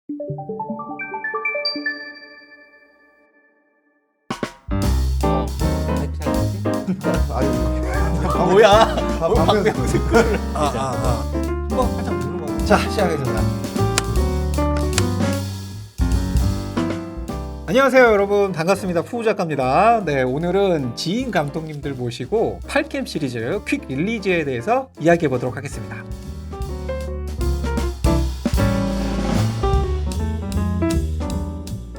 아니, 뭐야? 방금 댓글을. 살짝 누르고. 자, 시작하겠습니다. 안녕하세요, 여러분. 반갑습니다. 푸우 작가입니다. 네, 오늘은 지인 감독님들 모시고 8캠 시리즈 퀵 릴리즈에 대해서 이야기해 보도록 하겠습니다.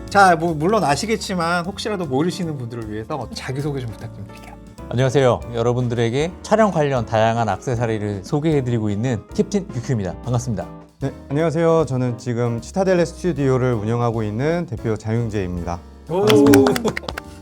자, 물론 아시겠지만 혹시라도 모르시는 분들을 위해서 자기소개 좀 부탁드릴게요. 안녕하세요. 여러분들에게 촬영 관련 다양한 액세서리를 소개해드리고 있는 캡틴 뷰큐입니다. 반갑습니다. 네, 안녕하세요. 저는 지금 치타델레 스튜디오를 운영하고 있는 대표 장윤재입니다.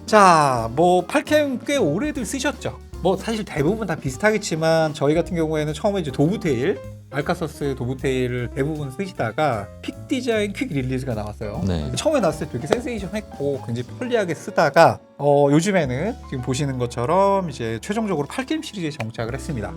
자, 뭐 8캠 꽤 오래들 쓰셨죠? 뭐 사실 대부분 다 비슷하겠지만 저희 같은 경우에는 처음에 이제 도브테일, 알카서스 도브테일을 대부분 쓰시다가 픽 디자인 퀵 릴리즈가 나왔어요. 네. 처음에 나왔을 때 되게 센세이션했고 굉장히 편리하게 쓰다가 요즘에는 지금 보시는 것처럼 이제 최종적으로 8캠 시리즈에 정착을 했습니다.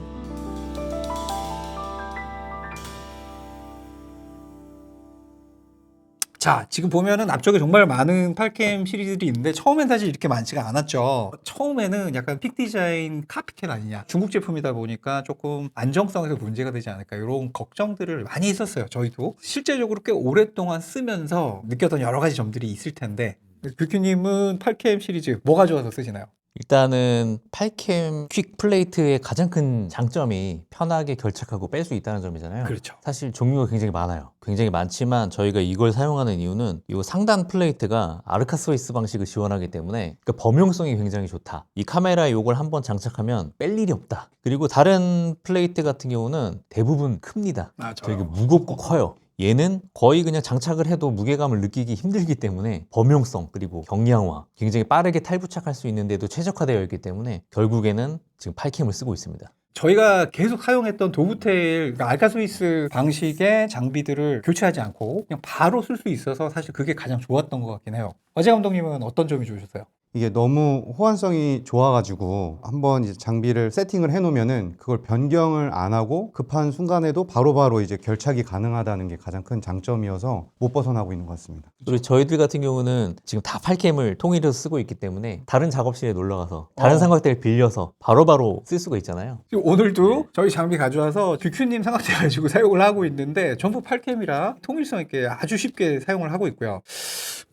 자, 지금 보면은 앞쪽에 정말 많은 8캠 시리즈들이 있는데 처음엔 사실 이렇게 많지가 않았죠. 처음에는 약간 픽 디자인 카피캣 아니냐, 중국 제품이다 보니까 조금 안정성에서 문제가 되지 않을까, 이런 걱정들을 많이 했었어요. 저희도 실제적으로 꽤 오랫동안 쓰면서 느꼈던 여러 가지 점들이 있을 텐데, 뷰큐님은 8캠 시리즈 뭐가 좋아서 쓰시나요? 일단은 8캠 퀵 플레이트의 가장 큰 장점이 편하게 결착하고 뺄 수 있다는 점이잖아요. 그렇죠. 사실 종류가 굉장히 많아요. 굉장히 많지만 저희가 이걸 사용하는 이유는 이 상단 플레이트가 아르카스위스 방식을 지원하기 때문에 그러니까 범용성이 굉장히 좋다. 이 카메라에 이걸 한번 장착하면 뺄 일이 없다. 그리고 다른 플레이트 같은 경우는 대부분 큽니다. 되게 무겁고 커요. 얘는 거의 그냥 장착을 해도 무게감을 느끼기 힘들기 때문에 범용성 그리고 경량화, 굉장히 빠르게 탈부착할 수 있는데도 최적화되어 있기 때문에 결국에는 지금 8캠을 쓰고 있습니다. 저희가 계속 사용했던 도브테일, 그러니까 알카스위스 방식의 장비들을 교체하지 않고 그냥 바로 쓸 수 있어서 사실 그게 가장 좋았던 것 같긴 해요. 어제 감독님은 어떤 점이 좋으셨어요? 이게 너무 호환성이 좋아가지고 한번 이제 장비를 세팅을 해놓으면은 그걸 변경을 안 하고 급한 순간에도 바로바로 이제 결착이 가능하다는 게 가장 큰 장점이어서 못 벗어나고 있는 것 같습니다. 그리고 저희들 같은 경우는 지금 다 8캠을 통일해서 쓰고 있기 때문에 다른 작업실에 놀러가서 다른 삼각대를 빌려서 바로바로 쓸 수가 있잖아요. 오늘도 저희 장비 가져와서 뷰큐님 삼각대 가지고 사용을 하고 있는데 전부 8캠이라 통일성 있게 아주 쉽게 사용을 하고 있고요.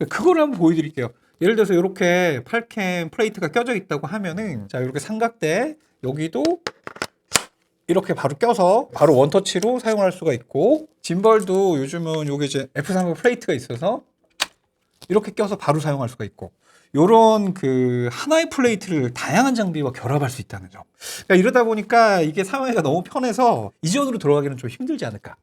그걸 한번 보여드릴게요. 예를 들어서 이렇게 8캠 플레이트가 껴져 있다고 하면은, 자, 이렇게 삼각대 여기도 이렇게 바로 껴서 바로 원터치로 사용할 수가 있고, 짐벌도 요즘은 요게 이제 F3 플레이트가 있어서 이렇게 껴서 바로 사용할 수가 있고, 요런 그 하나의 플레이트를 다양한 장비와 결합할 수 있다는 점. 그러니까 이러다 보니까 이게 사용하기가 너무 편해서 이전으로 들어가기는 좀 힘들지 않을까.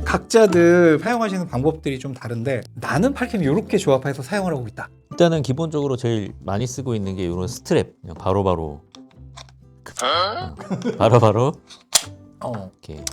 각자들 사용하시는 방법들이 좀 다른데 나는 8캠 이렇게 조합해서 사용을 하고 있다. 일단은 기본적으로 제일 많이 쓰고 있는 게 이런 스트랩, 그냥 바로바로 이렇게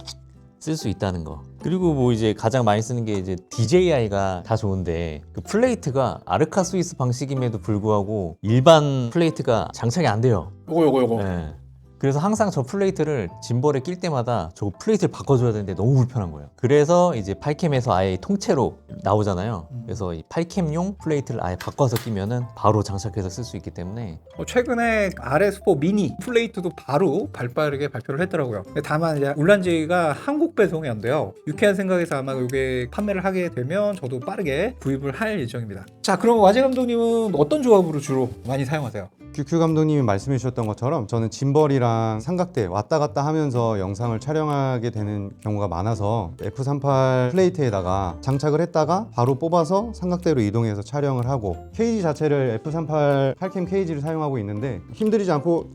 쓸 수 있다는 거. 그리고 뭐 이제 가장 많이 쓰는 게 이제 DJI가 다 좋은데 그 플레이트가 아르카스위스 방식임에도 불구하고 일반 플레이트가 장착이 안 돼요. 요거. 네. 그래서 항상 저 플레이트를 짐벌에 낄 때마다 저 플레이트를 바꿔줘야 되는데 너무 불편한 거예요. 그래서 이제 8캠에서 아예 통째로 나오잖아요. 그래서 이 8캠용 플레이트를 아예 바꿔서 끼면은 바로 장착해서 쓸 수 있기 때문에. 최근에 RS4 미니 플레이트도 바로 발빠르게 발표를 했더라고요. 근데 다만 이제 울란지가 한국 배송이 안 돼요. 유쾌한 생각에서 아마 이게 판매를 하게 되면 저도 빠르게 구입을 할 예정입니다. 자, 그럼 와제 감독님은 어떤 조합으로 주로 많이 사용하세요? 뷰큐 감독님이 말씀해 주셨던 것처럼 저는 짐벌이랑 삼각대 왔다 갔다 하면서 영상을 촬영하게 되는 경우가 많아서 F38 플레이트에다가 장착을 했다가 바로 뽑아서 삼각대로 이동해서 촬영을 하고, 케이지 자체를 F38 8캠 케이지를 사용하고 있는데 힘들이지 않고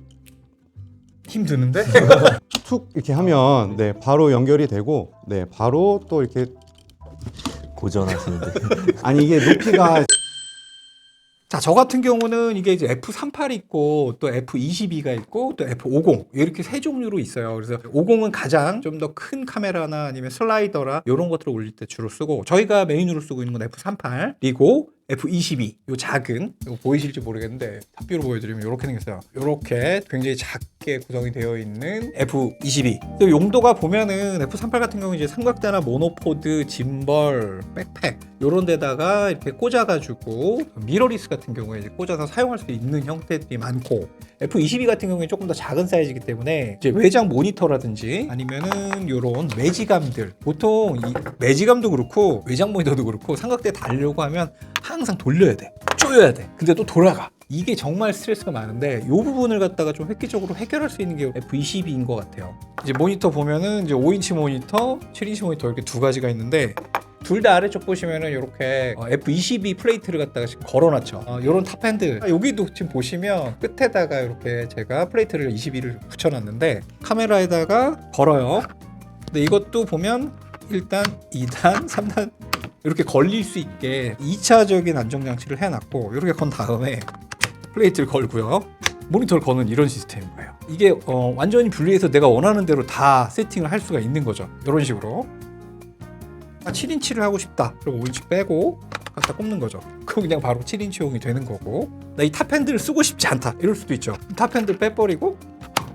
힘드는데? 툭 이렇게 하면 네, 바로 연결이 되고, 네, 바로 또 이렇게 고전하시는데. 아니 이게 높이가 자, 저 같은 경우는 이게 이제 F38이 있고 또 F22가 있고 또 F50 이렇게 세 종류로 있어요. 그래서 50은 가장 좀 더 큰 카메라나 아니면 슬라이더라 이런 것들을 올릴 때 주로 쓰고, 저희가 메인으로 쓰고 있는 건 F38 그리고 F22 요 작은, 이거 보이실지 모르겠는데 탑뷰로 보여드리면 이렇게 생겼어요. 이렇게 굉장히 작게 있게 구성이 되어 있는 F22. 또 용도가 보면은 F38 같은 경우 이제 삼각대나 모노포드, 짐벌, 백팩 요런 데다가 이렇게 꽂아가지고 미러리스 같은 경우에 이제 꽂아서 사용할 수 있는 형태들이 많고, F22 같은 경우에 조금 더 작은 사이즈이기 때문에 이제 외장 모니터라든지 아니면은 요런 매지감들, 보통 이 매지감도 그렇고 외장 모니터도 그렇고 삼각대에 달려고 하면 항상 돌려야 돼, 조여야 돼. 근데 또 돌아가. 이게 정말 스트레스가 많은데 이 부분을 갖다가 좀 획기적으로 해결할 수 있는 게 F22인 것 같아요. 이제 모니터 보면은 이제 5인치 모니터, 7인치 모니터 이렇게 두 가지가 있는데 둘 다 아래쪽 보시면은 이렇게 F22 플레이트를 갖다가 지금 걸어놨죠. 이런 탑핸드, 여기도 지금 보시면 끝에다가 이렇게 제가 플레이트를 22를 붙여놨는데 카메라에다가 걸어요. 근데 이것도 보면 1단, 2단, 3단 이렇게 걸릴 수 있게 2차적인 안정장치를 해놨고, 이렇게 건 다음에 플레이트를 걸고요. 모니터를 거는 이런 시스템인 거예요. 이게 완전히 분리해서 내가 원하는 대로 다 세팅을 할 수가 있는 거죠. 이런 식으로 7인치를 하고 싶다. 그럼 5인치 빼고 갖다 꼽는 거죠. 그럼 그냥 바로 7인치용이 되는 거고, 나 이 탑핸들을 쓰고 싶지 않다 이럴 수도 있죠. 탑핸들 빼버리고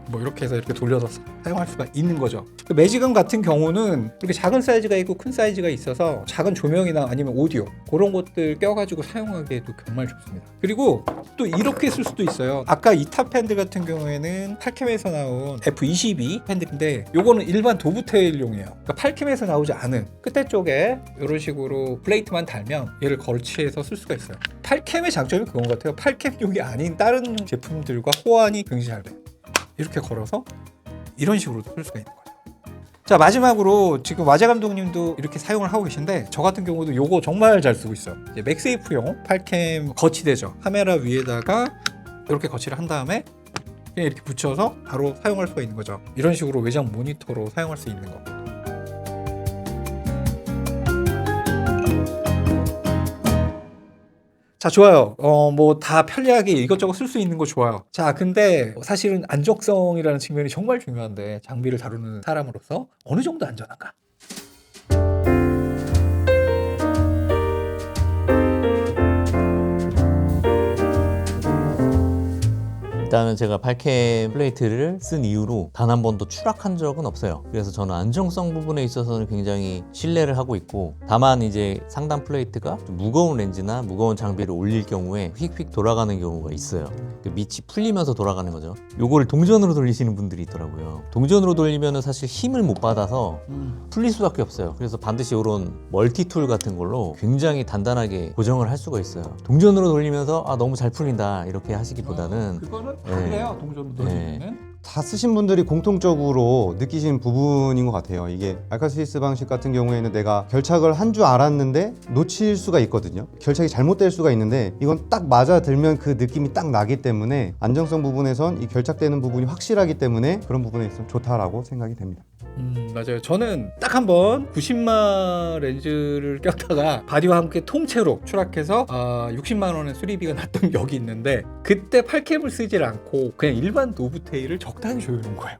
뭐 이렇게 해서 이렇게 돌려서 사용할 수가 있는 거죠. 그 매직건 같은 경우는 이렇게 작은 사이즈가 있고 큰 사이즈가 있어서 작은 조명이나 아니면 오디오 그런 것들 껴가지고 사용하기에도 정말 좋습니다. 그리고 또 이렇게 쓸 수도 있어요. 아까 이 탑 핸들 같은 경우에는 팔캠에서 나온 F22 핸들인데 요거는 일반 도브테일용이에요. 그러니까 팔캠에서 나오지 않은 끝에 쪽에 이런 식으로 플레이트만 달면 얘를 걸치해서 쓸 수가 있어요. 팔캠의 장점이 그건 것 같아요. 팔캠용이 아닌 다른 제품들과 호환이 굉장히 잘 돼요. 이렇게 걸어서 이런 식으로 쓸 수가 있는 거예요. 자, 마지막으로 지금 와제 감독님도 이렇게 사용을 하고 계신데 저 같은 경우도 요거 정말 잘 쓰고 있어요. 이제 맥세이프용 팔캠 거치대죠. 카메라 위에다가 이렇게 거치를 한 다음에 그냥 이렇게 붙여서 바로 사용할 수가 있는 거죠. 이런 식으로 외장 모니터로 사용할 수 있는 거. 자, 좋아요. 뭐 다 편리하게 이것저것 쓸 수 있는 거 좋아요. 자, 근데 사실은 안정성이라는 측면이 정말 중요한데 장비를 다루는 사람으로서 어느 정도 안전한가? 일단은 제가 8캠 플레이트를 쓴 이후로 단 한 번도 추락한 적은 없어요. 그래서 저는 안정성 부분에 있어서는 굉장히 신뢰를 하고 있고, 다만 이제 상단 플레이트가 좀 무거운 렌즈나 무거운 장비를 올릴 경우에 휙휙 돌아가는 경우가 있어요. 그 밑이 풀리면서 돌아가는 거죠. 요거를 동전으로 돌리시는 분들이 있더라고요. 동전으로 돌리면은 사실 힘을 못 받아서 풀릴 수밖에 없어요. 그래서 반드시 이런 멀티툴 같은 걸로 굉장히 단단하게 고정을 할 수가 있어요. 동전으로 돌리면서 너무 잘 풀린다 이렇게 하시기보다는 그거는 네. 그래요. 동전으로 돌리면은. 다 쓰신 분들이 공통적으로 느끼시는 부분인 것 같아요. 이게 알카스위스 방식 같은 경우에는 내가 결착을 한 줄 알았는데 놓칠 수가 있거든요. 결착이 잘못될 수가 있는데 이건 딱 맞아들면 그 느낌이 딱 나기 때문에 안정성 부분에선 이 결착되는 부분이 확실하기 때문에 그런 부분에 있어서 좋다라고 생각이 됩니다. 맞아요. 저는 딱 한 번 90만 렌즈를 꼈다가 바디와 함께 통째로 추락해서 60만 원의 수리비가 났던 적이 있는데, 그때 8캡을 쓰질 않고 그냥 일반 노브테일을 적당히 조여놓은 거예요.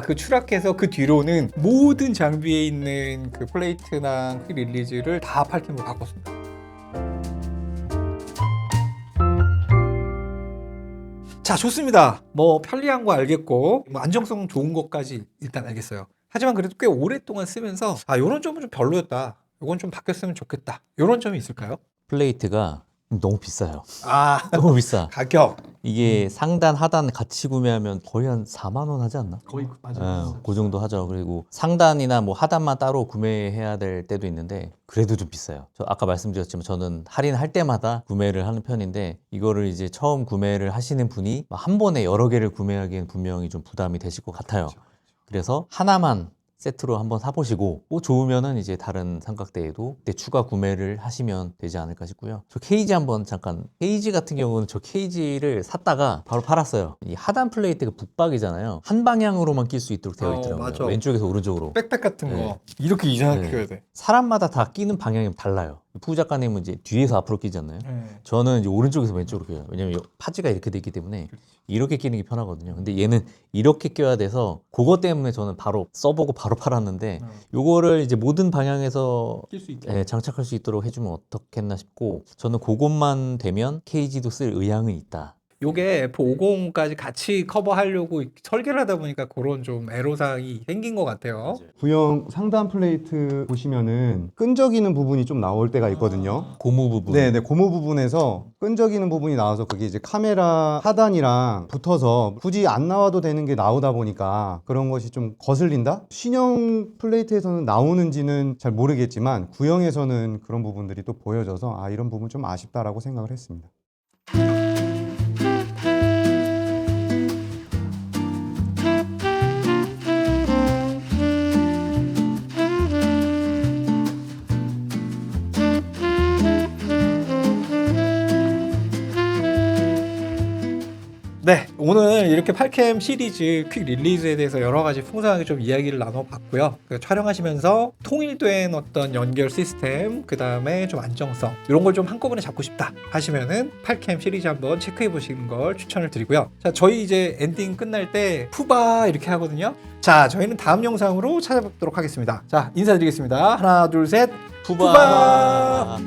그 추락해서 그 뒤로는 모든 장비에 있는 그 플레이트나 릴리즈를 다 8캡으로 바꿨습니다. 자, 좋습니다. 뭐 편리한 거 알겠고 뭐 안정성 좋은 것까지 일단 알겠어요. 하지만 그래도 꽤 오랫동안 쓰면서 요런 점은 좀 별로였다, 요건 좀 바뀌었으면 좋겠다, 요런 점이 있을까요? 플레이트가 너무 비싸요. 너무 비싸. 가격 이게 상단 하단 같이 구매하면 거의 한 4만 원 하지 않나? 거의 맞아요. 그 정도 하죠. 그리고 상단이나 뭐 하단만 따로 구매해야 될 때도 있는데 그래도 좀 비싸요. 저 아까 말씀드렸지만 저는 할인할 때마다 구매를 하는 편인데, 이거를 이제 처음 구매를 하시는 분이 한 번에 여러 개를 구매하기엔 분명히 좀 부담이 되실 것 같아요. 그래서 하나만 세트로 한번 사보시고 뭐 좋으면은 이제 다른 삼각대에도 그때 추가 구매를 하시면 되지 않을까 싶고요. 저 케이지 한번 잠깐, 케이지 같은 경우는 저 케이지를 샀다가 바로 팔았어요. 이 하단 플레이트가 북박이잖아요. 한 방향으로만 낄 수 있도록 되어 있더라고요. 맞아. 왼쪽에서 오른쪽으로. 백팩 같은 거 네. 이렇게 이상하게 네. 껴야 돼. 사람마다 다 끼는 방향이 달라요. 푸 작가님은 이제 뒤에서 앞으로 끼지 않나요? 저는 이제 오른쪽에서 왼쪽으로 껴요. 왜냐면 파지가 이렇게 돼 있기 때문에 이렇게 끼는 게 편하거든요. 근데 얘는 이렇게 껴야 돼서 그것 때문에 저는 바로 써보고 바로 팔았는데, 요거를 이제 모든 방향에서 낄 수 있게. 장착할 수 있도록 해주면 어떻겠나 싶고, 저는 그것만 되면 케이지도 쓸 의향은 있다. 요게 F50까지 같이 커버하려고 설계를 하다 보니까 그런 좀 애로사항이 생긴 것 같아요. 구형 상단 플레이트 보시면은 끈적이는 부분이 좀 나올 때가 있거든요. 고무 부분. 네네, 고무 부분에서 끈적이는 부분이 나와서 그게 이제 카메라 하단이랑 붙어서 굳이 안 나와도 되는 게 나오다 보니까 그런 것이 좀 거슬린다? 신형 플레이트에서는 나오는지는 잘 모르겠지만 구형에서는 그런 부분들이 또 보여져서 아, 이런 부분 좀 아쉽다라고 생각을 했습니다. 네, 오늘 이렇게 팔캠 시리즈 퀵 릴리즈에 대해서 여러 가지 풍성하게 좀 이야기를 나눠봤고요. 촬영하시면서 통일된 어떤 연결 시스템, 그 다음에 좀 안정성 이런 걸 좀 한꺼번에 잡고 싶다 하시면은 팔캠 시리즈 한번 체크해 보시는 걸 추천을 드리고요. 자, 저희 이제 엔딩 끝날 때 푸바 이렇게 하거든요. 자, 저희는 다음 영상으로 찾아뵙도록 하겠습니다. 자, 인사드리겠습니다. 하나, 둘, 셋. 푸바.